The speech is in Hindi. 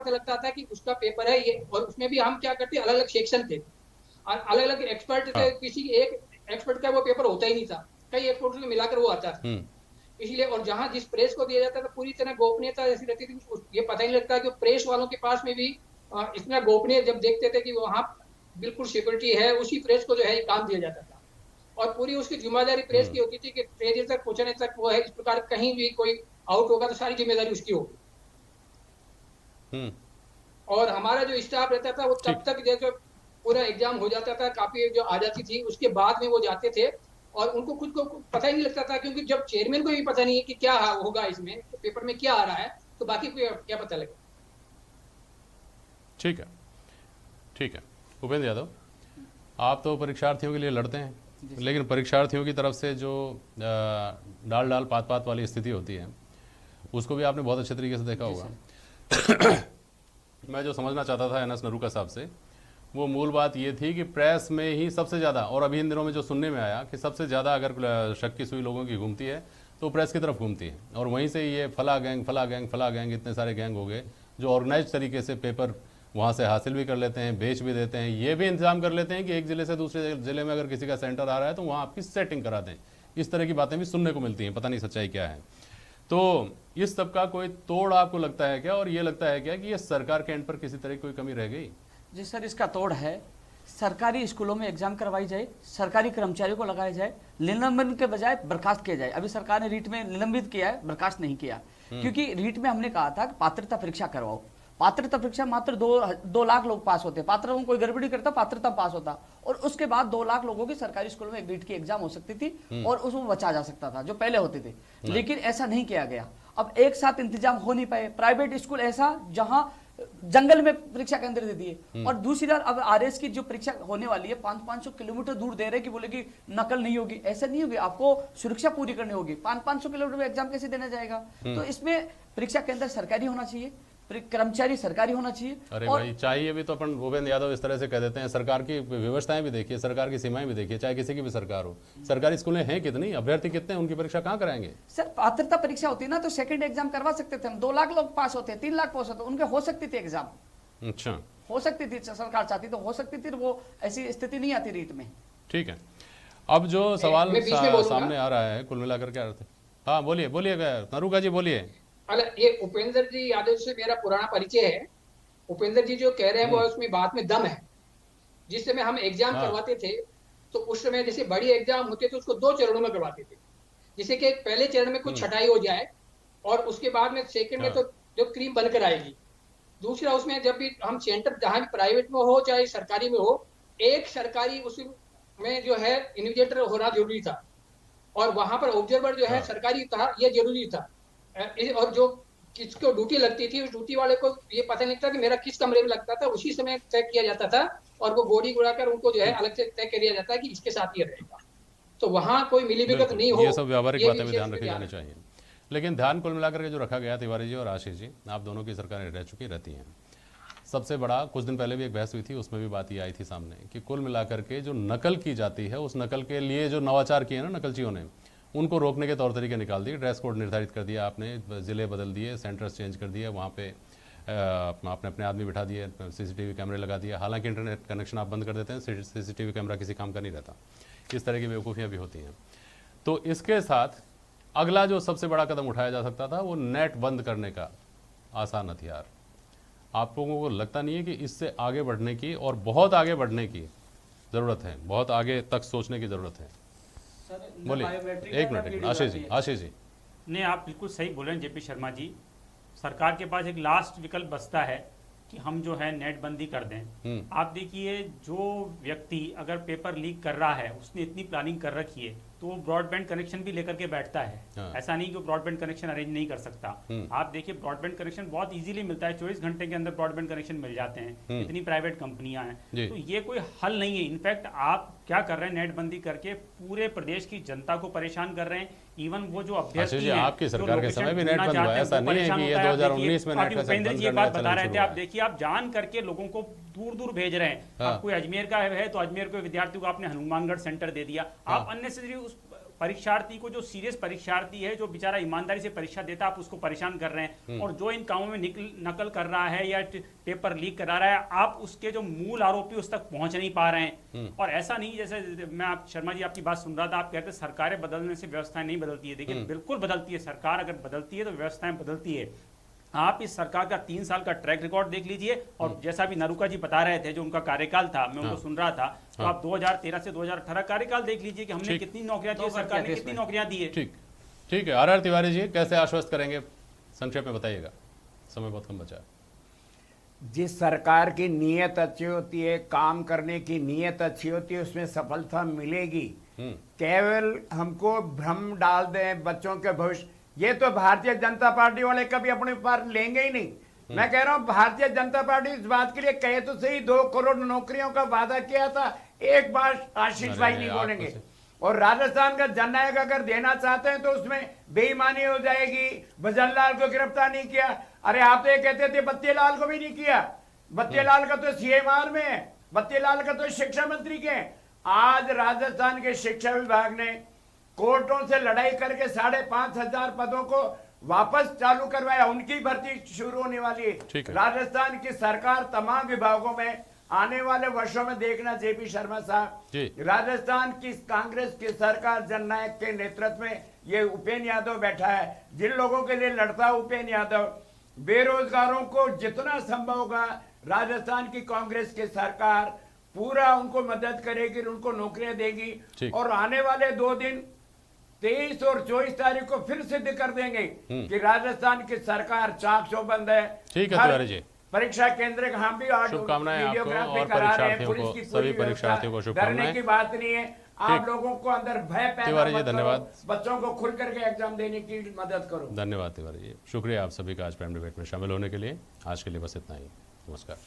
पता लगता था कि उसका पेपर है ये, और उसमें भी हम क्या करते, अलग अलग सेक्शन थे और अलग अलग एक्सपर्ट थे, हाँ। किसी एक एक्सपर्ट का वो पेपर होता ही नहीं था, कई एक्सपर्ट में मिलाकर वो आता था। हम्म। इसलिए, और जहां जिस प्रेस को दिया जाता था पूरी तरह गोपनीयता ऐसी रहती थी, ये पता ही नहीं लगता कि प्रेस वालों के पास में भी इतना गोपनीय, जब देखते थे कि वहां बिल्कुल सिक्योरिटी है, उसी प्रेस को जो है काम दिया जाता था। और पूरी उसकी जिम्मेदारी प्रेस हम्म। की होती थी कि पेज तक पहुंचने तक वो है, इस प्रकार कहीं भी कोई आउट होगा तो सारी जिम्मेदारी उसकी होगी। हम्म। और हमारा जो स्टाफ रहता था वो तब ठीक। तक जैसे पूरा एग्जाम हो जाता था, काफी जो आ जाती थी उसके बाद में वो जाते थे, और उनको खुद को पता ही नहीं लगता था, क्योंकि जब चेयरमैन को भी पता नहीं है कि क्या होगा इसमें, तो पेपर में क्या आ रहा है, तो बाकी को क्या पता लगे। ठीक है। ठीक है। उपेंद्र यादव, आप तो परीक्षार्थियों के लिए लड़ते हैं, लेकिन परीक्षार्थियों की तरफ से जो डाल डाल पात पात वाली स्थिति होती है, उसको भी आपने बहुत अच्छे तरीके से देखा होगा। मैं जो समझना चाहता था एनएस नरूका साहब से, वो मूल बात ये थी कि प्रेस में ही सबसे ज़्यादा, और अभी इन दिनों में जो सुनने में आया कि सबसे ज़्यादा अगर शक की सुई लोगों की घूमती है तो प्रेस की तरफ घूमती है, और वहीं से ये फला गैंग फला गैंग फला गैंग, इतने सारे गैंग हो गए जो ऑर्गेनाइज तरीके से पेपर वहाँ से हासिल भी कर लेते हैं, बेच भी देते हैं, ये भी इंतजाम कर लेते हैं कि एक ज़िले से दूसरे ज़िले में अगर किसी का सेंटर आ रहा है तो वहाँ आपकी सेटिंग करा दें। इस तरह की बातें भी सुनने को मिलती हैं, पता नहीं सच्चाई क्या है। तो इस सब का कोई तोड़ आपको लगता है क्या, और ये लगता है क्या कि ये सरकार के एंड पर किसी तरह की कोई कमी रह गई? जी सर, इसका तोड़ है। सरकारी स्कूलों में एग्जाम करवाई जाए, सरकारी कर्मचारियों को लगाया जाए, निलंबन के बजाय बर्खास्त किया जाए। अभी सरकार ने रीट में निलंबित किया है, बर्खास्त नहीं किया, क्योंकि रीट में हमने कहा था कि पात्रता परीक्षा करवाओ। पात्रता परीक्षा मात्र 2 लाख लोग पास होते, पात्र कोई गड़बड़ी करता पात्रता पास होता, और उसके बाद 2 लाख लोगों की सरकारी स्कूलों में एक रीट की एग्जाम हो सकती थी और उसमें बचा जा सकता था जो पहले होते थे, लेकिन ऐसा नहीं किया गया। अब एक साथ इंतजाम हो नहीं पाए। प्राइवेट स्कूल ऐसा जहां जंगल में परीक्षा केंद्र दे दिए, और दूसरी बार अब आरएस की जो परीक्षा होने वाली है 500-500 किलोमीटर दूर दे रहे कि बोले कि नकल नहीं होगी, ऐसा नहीं होगी, आपको सुरक्षा पूरी करनी होगी। 500-500 किलोमीटर में एग्जाम कैसे देना जाएगा? तो इसमें परीक्षा केंद्र सरकारी होना चाहिए, कर्मचारी सरकारी होना चाहिए। अरे और भाई, चाहिए भी तो अपन भूपेंद्र यादव इस तरह से कह देते हैं, सरकार की व्यवस्थाएं भी देखिए, सरकार की सीमाएं भी देखिए, चाहे किसी की भी सरकार हो। सरकारी स्कूलें हैं कितनी, अभ्यर्थी कितने, उनकी परीक्षा कहाँ कराएंगे? सर, पात्रता परीक्षा होती ना तो सेकंड एग्जाम करवा सकते थे हम। 2 लाख लोग पास होते, 3 लाख पास होते, उनके हो सकती थी एग्जाम। अच्छा, हो सकती थी, सरकार चाहती तो हो सकती थी, वो ऐसी स्थिति नहीं आती रीट में। ठीक है। अब जो सवाल मैं बीच में बोलूंगा। सामने आ रहा है, कुल मिलाकर क्या अर्थ है? हाँ बोलिए, बोलिए नरूका जी, बोलिए। ये उपेंद्र जी यादव से मेरा पुराना परिचय है। उपेंद्र जी जो कह रहे हैं वो उसमें बात में दम है। जिस समय हम एग्जाम हाँ। करवाते थे तो उस समय जैसे बड़ी एग्जाम होते थे उसको 2 चरणों में करवाते थे, जिसे कि पहले चरण में कुछ छटाई हो जाए और उसके बाद में सेकंड में हाँ। तो जो क्रीम बनकर आएगी। दूसरा, उसमें जब भी हम सेंटर जहां भी प्राइवेट में हो चाहे सरकारी में हो, एक सरकारी उसमें जो है इन्विजिलेटर होना जरूरी था, और वहां पर ऑब्जर्वर जो है हाँ। सरकारी था, यह जरूरी था। और जो किसको ड्यूटी लगती थी, उस ड्यूटी वाले को ये पता नहीं था कि मेरा किस कमरे में लगता था, उसी समय तय किया जाता था, और वो गोली उड़ाकर उनको जो है अलग से तय कर दिया जाता है कि इसके साथ ये रहेगा। तो वहां कोई मिलीभगत नहीं हो, ये सब व्यावहारिक बातें भी ध्यान रखी ध्यान जानी चाहिए। लेकिन ध्यान कुल मिलाकर के जो रखा गया, तिवारी जी और आशीष जी, आप दोनों की सरकारें रह चुकी रहती हैं। सबसे बड़ा, कुछ दिन पहले भी एक बहस हुई थी, उसमें भी बात ये आई थी सामने कि कुल मिलाकर के जो नकल की जाती है, उस नकल के लिए जो नवाचार किए ना नकलचियों ने, उनको रोकने के तौर तरीके निकाल दिए। ड्रेस कोड निर्धारित कर दिया आपने, ज़िले बदल दिए, सेंटर्स चेंज कर दिए, वहाँ पे आपने अपने आदमी बिठा दिए, सीसीटीवी कैमरे लगा दिए। हालांकि इंटरनेट कनेक्शन आप बंद कर देते हैं, सीसीटीवी कैमरा किसी काम का नहीं रहता। इस तरह की बेवकूफ़ियाँ भी होती हैं। तो इसके साथ अगला जो सबसे बड़ा कदम उठाया जा सकता था वो नेट बंद करने का आसान हथियार। आप लोगों को लगता नहीं है कि इससे आगे बढ़ने की, और बहुत आगे बढ़ने की ज़रूरत है, बहुत आगे तक सोचने की ज़रूरत है? बोलिए, एक मिनट आशीष जी, आशीष जी। नहीं, आप बिल्कुल सही बोले जेपी शर्मा जी। सरकार के पास एक लास्ट विकल्प बचता है कि हम जो है नेट बंदी कर दें। आप देखिए, जो व्यक्ति अगर पेपर लीक कर रहा है उसने इतनी प्लानिंग कर रखी है तो वो ब्रॉडबैंड कनेक्शन भी लेकर के बैठता है। हाँ। ऐसा नहीं कि वो ब्रॉडबैंड कनेक्शन अरेंज नहीं कर सकता। आप देखिए, ब्रॉडबैंड कनेक्शन बहुत इजीली मिलता है, 24 घंटे के अंदर ब्रॉडबैंड कनेक्शन मिल जाते हैं। इतनी प्राइवेट कंपनियां हैं, तो ये कोई हल नहीं है। इनफैक्ट आप क्या कर रहे हैं, नेट बंदी करके पूरे प्रदेश की जनता को परेशान कर रहे हैं। इवन वो जो अभ्यर्थी हैं, आपकी सरकार के समय भी नेट बंद हुआ, ऐसा नहीं है कि ये 2019 में नेट का उपेंद्र जी ये बात बता रहे थे। आप देखिए, आप जान करके लोगों को दूर दूर भेज रहे हैं। आप कोई अजमेर का है तो अजमेर के विद्यार्थियों को आपने हनुमानगढ़ सेंटर दे दिया। आप अननेसेसरी परीक्षार्थी को, जो सीरियस परीक्षार्थी है, जो बेचारा ईमानदारी से परीक्षा देता है, आप उसको परेशान कर रहे हैं। और जो इन कामों में नकल कर रहा है या पेपर लीक करा रहा है, आप उसके जो मूल आरोपी उस तक पहुंच नहीं पा रहे हैं। और ऐसा नहीं, जैसे मैं आप शर्मा जी आपकी बात सुन रहा था, आप कहते हैं सरकारें बदलने से व्यवस्थाएं नहीं बदलती है। देखिए बिल्कुल बदलती है, सरकार अगर बदलती है तो व्यवस्थाएं बदलती है। आप इस सरकार का 3 साल का ट्रैक रिकॉर्ड देख लीजिए, और जैसा भी नरूका जी बता रहे थे, जो उनका कार्यकाल था, मैं उनको सुन रहा था, तो आप 2013 से 2018 कार्यकाल देख लीजिए कि हमने कितनी नौकरियां दी, सरकार ने कितनी नौकरियां दी है। ठीक है। आर तिवारी जी, कैसे आश्वस्त करेंगे, संक्षेप में बताइएगा, समय बहुत कम बचा है। जिस सरकार की नीयत अच्छी होती है, काम करने की नीयत अच्छी होती है, उसमें सफलता मिलेगी। केवल हमको भ्रम डाल दें बच्चों के भविष्य, ये तो भारतीय जनता पार्टी वाले कभी अपने ऊपर लेंगे ही नहीं। मैं कह रहा हूं भारतीय जनता पार्टी इस बात के लिए कहे तो सही, 2 करोड़ नौकरियों का वादा किया था, एक बार आशीष भाई नहीं बोलेंगे। और राजस्थान का जननायक अगर देना चाहते हैं तो उसमें बेईमानी हो जाएगी। भजन लाल को गिरफ्तार नहीं किया, अरे आप तो ये कहते थे बत्ती लाल को भी नहीं किया। बत्ती लाल का तो सीएमआर में है, बत्ती लाल का तो शिक्षा मंत्री के। आज राजस्थान के शिक्षा विभाग ने कोर्टों से लड़ाई करके 5,500 पदों को वापस चालू करवाया, उनकी भर्ती शुरू होने वाली है। राजस्थान की सरकार तमाम विभागों में आने वाले वर्षों में देखना, जेपी शर्मा साहब, राजस्थान की कांग्रेस की सरकार जननायक के नेतृत्व में, ये उपेंद्र यादव बैठा है, जिन लोगों के लिए लड़ता है उपेंद्र यादव, बेरोजगारों को जितना संभव होगा राजस्थान की कांग्रेस की सरकार पूरा उनको मदद करेगी, उनको नौकरियां देगी। और आने वाले 2 दिन 23 और 24 तारीख को फिर सिद्ध कर देंगे कि राजस्थान की सरकार चाक चौबंद है। ठीक है तिवारी जी, परीक्षा केंद्र का हम भी शुभकामनाएं आपको और परीक्षार्थियों को, सभी परीक्षार्थियों को शुभकामनाएं। डरने की बात नहीं है, आप लोगों को अंदर भय पैदा मत करो, धन्यवाद। बच्चों को खुल करके एग्जाम देने की मदद करो। धन्यवाद तिवारी जी, शुक्रिया आप सभी का आज प्राइम डिबेट में शामिल होने के लिए। आज के लिए बस इतना ही, नमस्कार।